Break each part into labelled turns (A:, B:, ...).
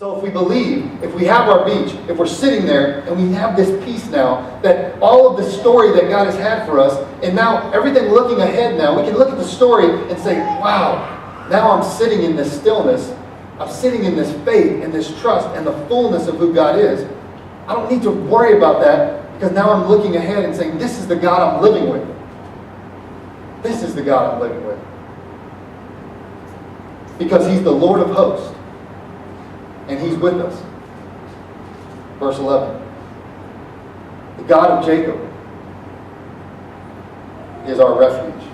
A: So if we believe, if we have our beach, if we're sitting there and we have this peace now, that all of the story that God has had for us, and now everything looking ahead now, we can look at the story and say, wow, now I'm sitting in this stillness, I'm sitting in this faith and this trust and the fullness of who God is. I don't need to worry about that because now I'm looking ahead and saying, this is the God I'm living with. This is the God I'm living with. Because He's the Lord of hosts. And He's with us. Verse 11. The God of Jacob is our refuge.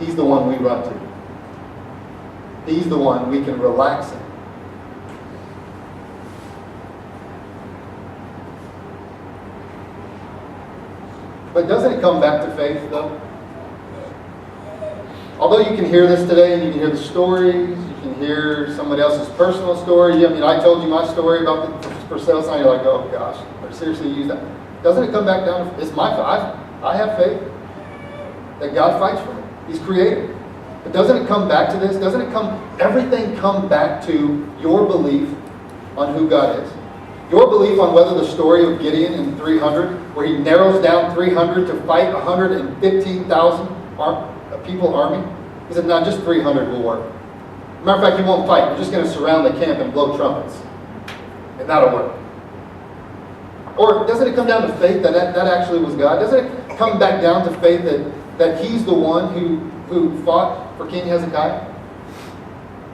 A: He's the one we run to. He's the one we can relax in. But doesn't it come back to faith, though? Although you can hear this today, and you can hear the stories, you can hear somebody else's personal story. I mean, I told you my story about the for sale sign. You're like, oh gosh, I seriously use that. Doesn't it come back down to, it's my faith. I have faith that God fights for me. He's created. But doesn't it come back to this? Doesn't it everything come back to your belief on who God is? Your belief on whether the story of Gideon in 300, where he narrows down 300 to fight 115,000 people army. He said, no, just 300 will work. Matter of fact, you won't fight. You're just going to surround the camp and blow trumpets. And that'll work. Or doesn't it come down to faith that actually was God? Doesn't it come back down to faith that He's the one who fought for King Hezekiah?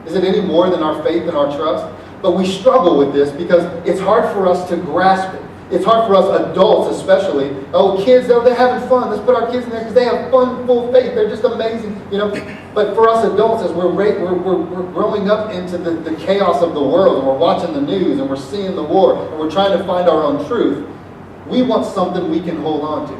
A: Is it any more than our faith and our trust? But we struggle with this because it's hard for us to grasp it. It's hard for us adults especially. Oh, kids, they're having fun. Let's put our kids in there because they have fun, full faith. They're just amazing, you know. But for us adults, as we're growing up into the chaos of the world, and we're watching the news, and we're seeing the war, and we're trying to find our own truth, we want something we can hold on to.